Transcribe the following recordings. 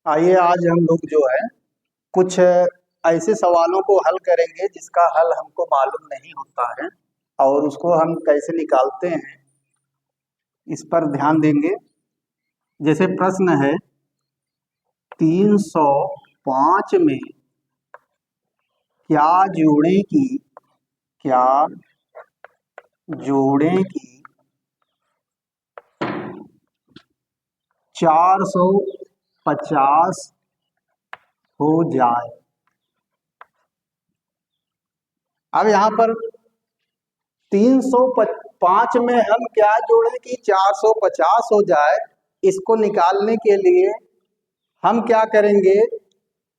आइए आज हम लोग जो है कुछ ऐसे सवालों को हल करेंगे जिसका हल हमको मालूम नहीं होता है और उसको हम कैसे निकालते हैं इस पर ध्यान देंगे। जैसे प्रश्न है 305 में क्या जोड़ें की क्या जोड़ें की 450 हो जाए। अब यहाँ पर 305 में हम क्या जोड़ें कि 450 हो जाए। इसको निकालने के लिए हम क्या करेंगे,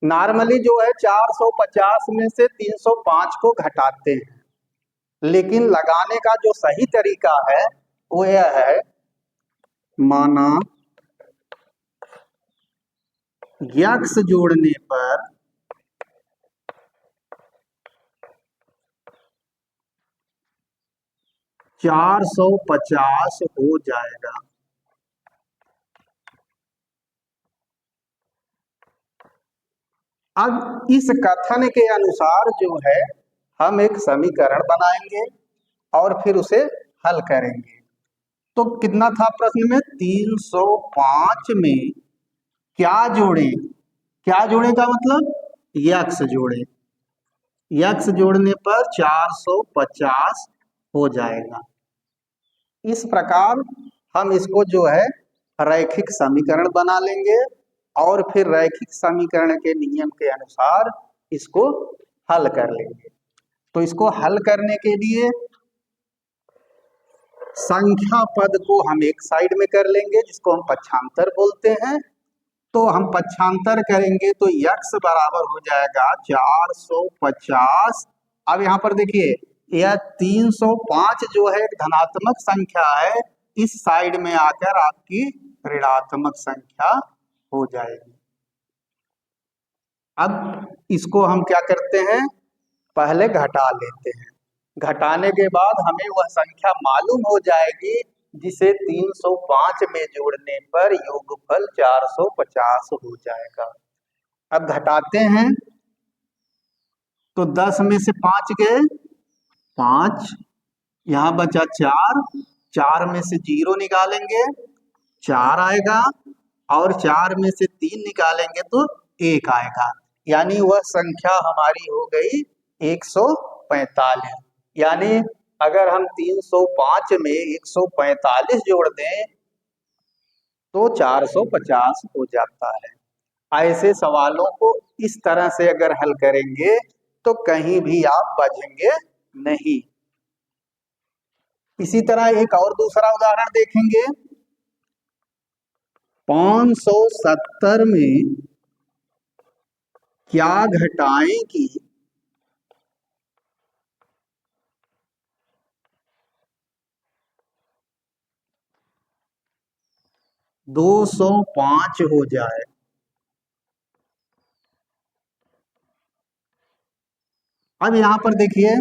नॉर्मली जो है 450 में से 305 को घटाते हैं, लेकिन लगाने का जो सही तरीका है वो यह है, माना यक्स जोड़ने पर 450 हो जाएगा। अब इस कथन के अनुसार जो है हम एक समीकरण बनाएंगे और फिर उसे हल करेंगे। तो कितना था प्रश्न में, 305 में क्या जोड़े, क्या जोड़े का मतलब यक्स जोड़े, यक्स जोड़ने पर 450 हो जाएगा। इस प्रकार हम इसको जो है रैखिक समीकरण बना लेंगे और फिर रैखिक समीकरण के नियम के अनुसार इसको हल कर लेंगे। तो इसको हल करने के लिए संख्या पद को हम एक साइड में कर लेंगे जिसको हम पक्षांतर बोलते हैं। तो हम पक्षांतर करेंगे तो यक्स बराबर हो जाएगा 450। अब यहाँ पर देखिए यह 305 जो है एक धनात्मक संख्या है, इस साइड में आकर आपकी ऋणात्मक संख्या हो जाएगी। अब इसको हम क्या करते हैं, पहले घटा लेते हैं। घटाने के बाद हमें वह संख्या मालूम हो जाएगी जिसे 305 में जोड़ने पर योगफल 450 हो जाएगा। अब घटाते हैं तो 10 में से 5 गए 5, यहां बचा 4, 4 में से 0 निकालेंगे 4 आएगा और 4 में से 3 निकालेंगे तो 1 आएगा, यानी वह संख्या हमारी हो गई 145। यानी अगर हम 305 में 145 जोड़ दें तो 450 हो जाता है। ऐसे सवालों को इस तरह से अगर हल करेंगे तो कहीं भी आप बचेंगे नहीं। इसी तरह एक और दूसरा उदाहरण देखेंगे, 570 में क्या घटाएं कि 205 हो जाए। अब यहां पर देखिए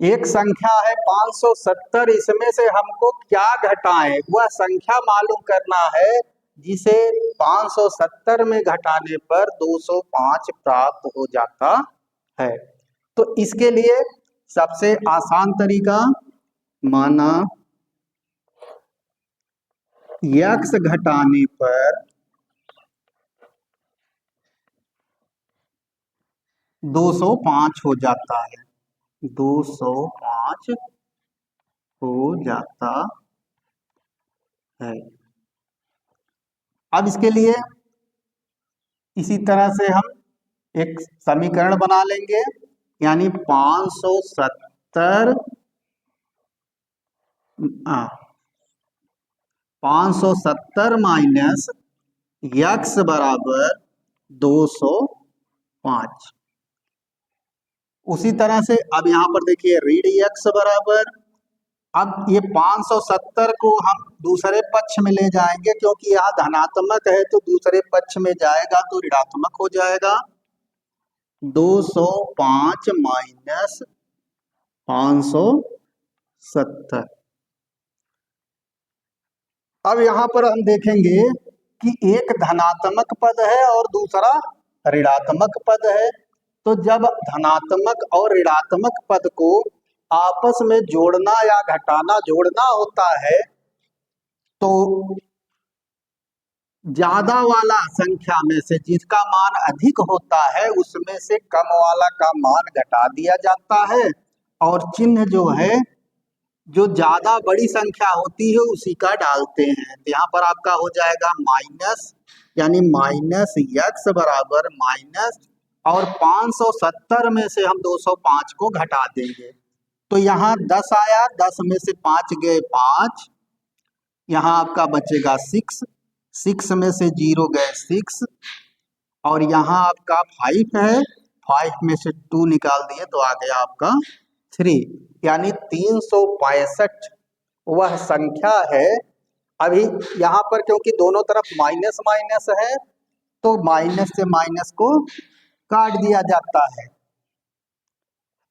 एक संख्या है 570, इसमें से हमको क्या घटाएं, वह संख्या मालूम करना है जिसे 570 में घटाने पर 205 प्राप्त हो जाता है। तो इसके लिए सबसे आसान तरीका, माना यक्स घटाने पर 205 हो जाता है, 205 हो जाता है। अब इसके लिए इसी तरह से हम एक समीकरण बना लेंगे, यानी 570 माइनस यक्स बराबर 205। उसी तरह से अब यहां पर देखिए ऋण यक्स बराबर, अब ये 570 को हम दूसरे पक्ष में ले जाएंगे क्योंकि यहाँ धनात्मक है तो दूसरे पक्ष में जाएगा तो ऋणात्मक हो जाएगा। 205 माइनस 570। अब यहां पर हम देखेंगे कि एक धनात्मक पद है और दूसरा ऋणात्मक पद है। तो जब धनात्मक और ऋणात्मक पद को आपस में जोड़ना या घटाना जोड़ना होता है तो ज्यादा वाला संख्या में से जिसका मान अधिक होता है उसमें से कम वाला का मान घटा दिया जाता है, और चिन्ह जो है जो ज्यादा बड़ी संख्या होती है उसी का डालते हैं। तो यहाँ पर आपका हो जाएगा माइनस, यानी माइनस यक्स बराबर माइनस, और 570 में से हम 205 को घटा देंगे तो यहाँ 10 आया, 10 में से 5 गए 5, यहाँ आपका बचेगा 6, 6 में से 0 गए 6, और यहाँ आपका 5 है, 5 में से 2 निकाल दिए तो आ गया आपका 3, यानी 365 वह संख्या है। अभी यहाँ पर क्योंकि दोनों तरफ माइनस माइनस है तो माइनस से माइनस को काट दिया जाता है।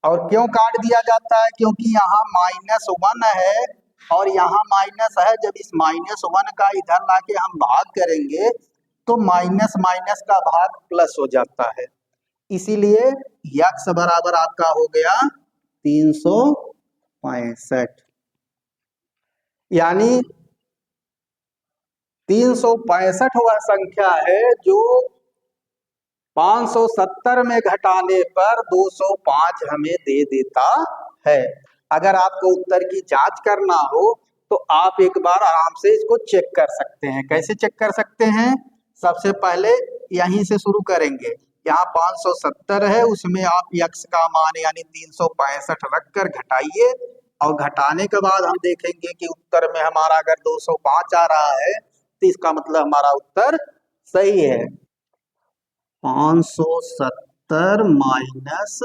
और क्यों काट दिया जाता है? क्योंकि यहाँ -1 है और यहाँ माइनस है। जब इस -1 का इधर लाके हम भाग करेंगे तो माइनस माइनस का भाग प्लस हो जाता है, इसीलिए यक्स बराबर आपका हो गया 365, यानी 365 वह संख्या है जो 570 में घटाने पर 205 हमें दे देता है। अगर आपको उत्तर की जांच करना हो तो आप एक बार आराम से इसको चेक कर सकते हैं। कैसे चेक कर सकते हैं? सबसे पहले यहीं से शुरू करेंगे। यहाँ 570 है, उसमें आप यक्स का मान यानी 365 रखकर घटाइए, और घटाने के बाद हम देखेंगे कि उत्तर में हमारा अगर 205 आ रहा है तो इसका मतलब हमारा उत्तर सही है। 570 माइनस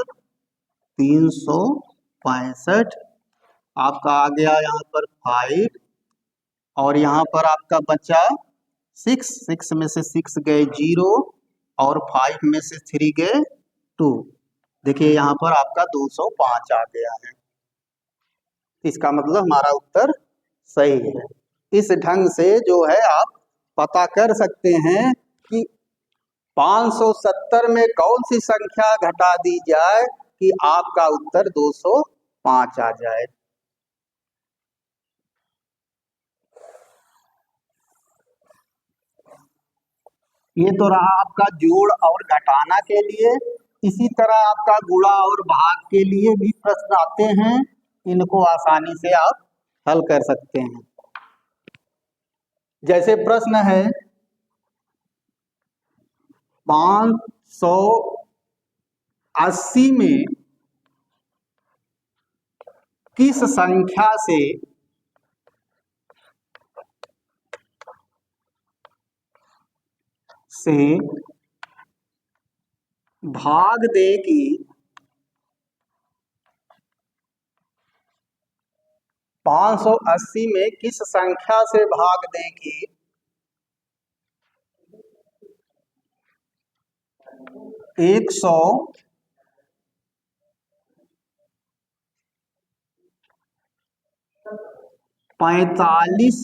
365 आपका आ गया यहाँ पर 5, और यहाँ पर आपका बचा 6, 6 में से 6 गए 0, और 5 में से 3 गए 2। देखिए यहाँ पर आपका 205 आ गया है, इसका मतलब हमारा उत्तर सही है। इस ढंग से जो है आप पता कर सकते हैं कि 570 में कौन सी संख्या घटा दी जाए कि आपका उत्तर 205 आ जाए। ये तो रहा आपका जोड़ और घटाना के लिए। इसी तरह आपका गुणा और भाग के लिए भी प्रश्न आते हैं, इनको आसानी से आप हल कर सकते हैं। जैसे प्रश्न है 580 में किस संख्या से भाग दें कि 580 में किस संख्या से भाग दें कि 145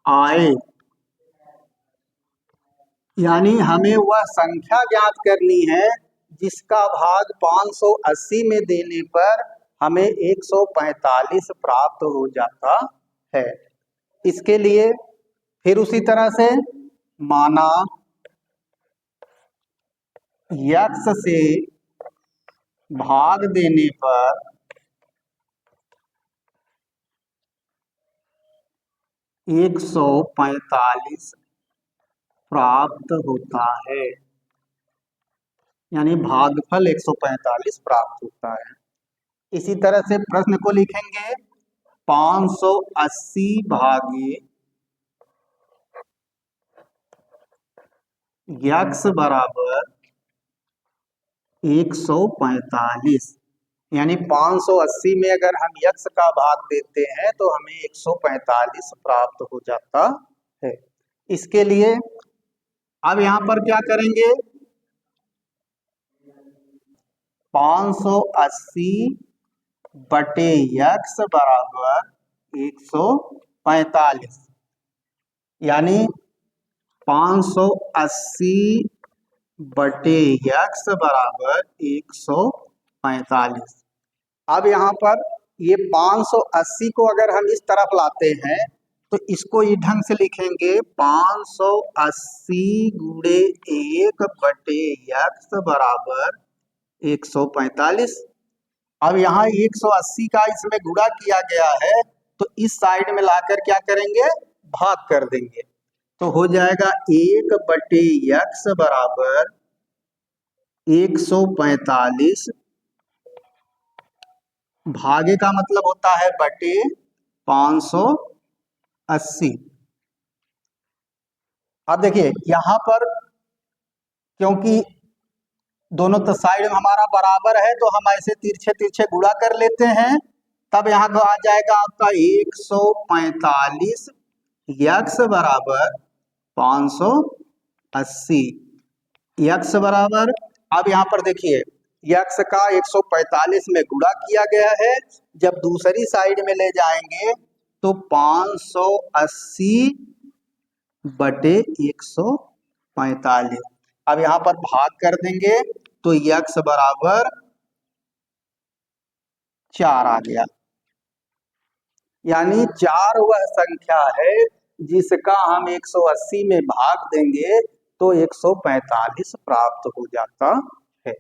आए, यानी हमें वह संख्या ज्ञात करनी है जिसका भाग 580 में देने पर हमें 145 प्राप्त हो जाता है। इसके लिए फिर उसी तरह से माना यक्स से भाग देने पर 145 प्राप्त होता है, यानी भागफल 145 प्राप्त होता है। इसी तरह से प्रश्न को लिखेंगे 580 भागे यक्स बराबर 145, यानी 580 में अगर हम यक्स का भाग देते हैं तो हमें 145 प्राप्त हो जाता है। इसके लिए अब यहाँ पर क्या करेंगे, 580 बटे यक्स बराबर 145, यानी 580 बटे यक्स बराबर 145। अब यहाँ पर ये 580 को अगर हम इस तरफ लाते हैं तो इसको इस ढंग से लिखेंगे 580 गुणे 1 बटे यक्स बराबर 145। अब यहाँ 180 का इसमें गुणा किया गया है तो इस साइड में लाकर क्या करेंगे, भाग कर देंगे, तो हो जाएगा 1 बटे यक्स बराबर 145 भागे का मतलब होता है बटे 580। अब देखिए यहाँ पर क्योंकि दोनों तो साइड हमारा बराबर है तो हम ऐसे तिरछे तिरछे गुणा कर लेते हैं, तब यहाँ को आ जाएगा आपका 145 यक्स बराबर 580 यक्स बराबर। अब यहाँ पर देखिए यक्स का 145 में गुणा किया गया है, जब दूसरी साइड में ले जाएंगे तो 580 बटे 145। अब यहाँ पर भाग कर देंगे तो यक्स बराबर 4 आ गया, यानी 4 वह संख्या है जिसका हम 180 में भाग देंगे तो 145 प्राप्त हो जाता है।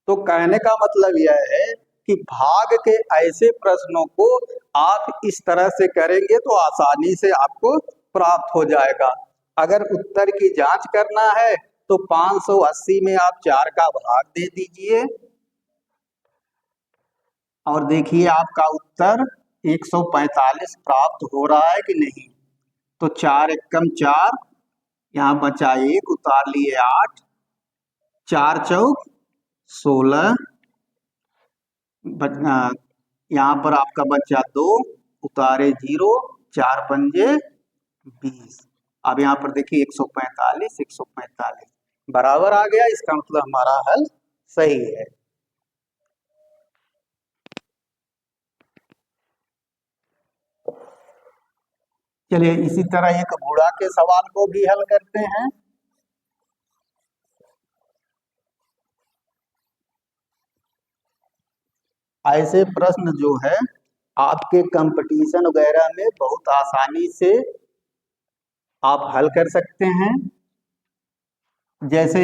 तो कहने का मतलब यह है कि भाग के ऐसे प्रश्नों को आप इस तरह से करेंगे तो आसानी से आपको प्राप्त हो जाएगा। अगर उत्तर की जांच करना है तो 580 में आप 4 का भाग दे दीजिए और देखिए आपका उत्तर 145 प्राप्त हो रहा है कि नहीं। तो 4 एकम 4, यहाँ बचा 1, उतार लिए 8, 4 चौक 16, यहाँ पर आपका बचा 2, उतारे 0, 4 पंजे 20। अब यहाँ पर देखिए 145 145 बराबर आ गया, इसका मतलब हमारा हल सही है। चलिए इसी तरह एक गुणा के सवाल को भी हल करते हैं। ऐसे प्रश्न जो है आपके कंपटीशन वगैरह में बहुत आसानी से आप हल कर सकते हैं। जैसे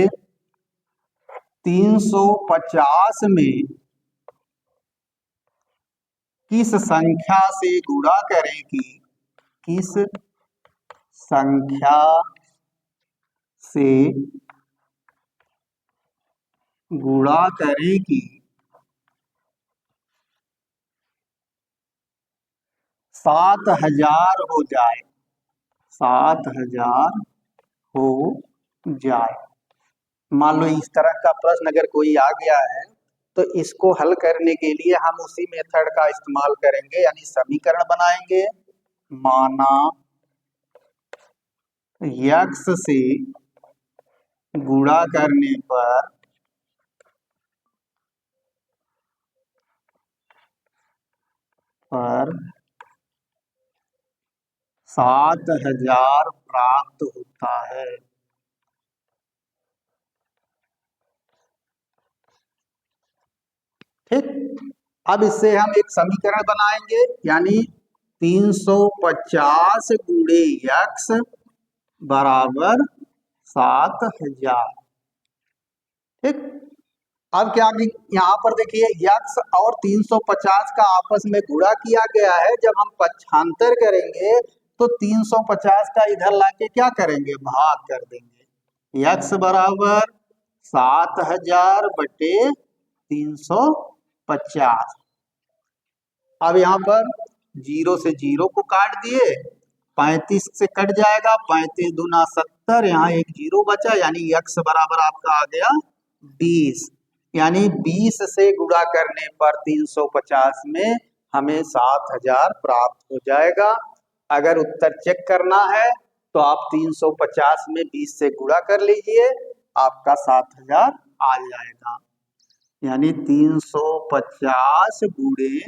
350 में किस संख्या से गुणा करें कि किस संख्या से गुणा करें कि 7000 हो जाए, 7000 हो जाए। मान लो इस तरह का प्रश्न अगर कोई आ गया है तो इसको हल करने के लिए हम उसी मेथड का इस्तेमाल करेंगे, यानी समीकरण बनाएंगे। माना यक्स से गुणा करने पर 7000 प्राप्त होता है। ठीक, अब इससे हम एक समीकरण बनाएंगे, यानी 350 गुणे यक्स बराबर 7000। ठीक, अब क्या यहाँ पर देखिए यक्स और 350 का आपस में गुणा किया गया है, जब हम पक्षांतर करेंगे तो 350 का इधर लाके क्या करेंगे, भाग कर देंगे। यक्स बराबर 7000 बटे 350। अब यहाँ पर 0 से 0 को काट दिए, 35 से कट जाएगा, 35 दूना 70, यहाँ एक 0 बचा, यानी यक्स बराबर आपका आ गया 20। यानी 20 से गुणा करने पर 350 में हमें 7000 प्राप्त हो जाएगा। अगर उत्तर चेक करना है तो आप 350 में 20 से गुणा कर लीजिए, आपका 7000 आ जाएगा। यानी 350 गुणे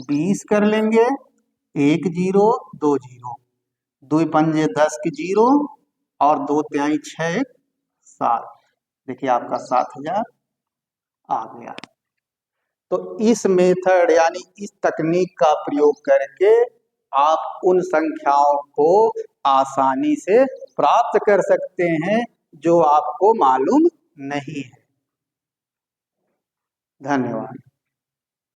20 कर लेंगे, 1 0 2 0, 2 पंजे 10 की 0 और 2 तिहाई 6 7। देखिए आपका 7000 आ गया। तो इस मेथड यानी इस तकनीक का प्रयोग करके आप उन संख्याओं को आसानी से प्राप्त कर सकते हैं जो आपको मालूम नहीं है। धन्यवाद।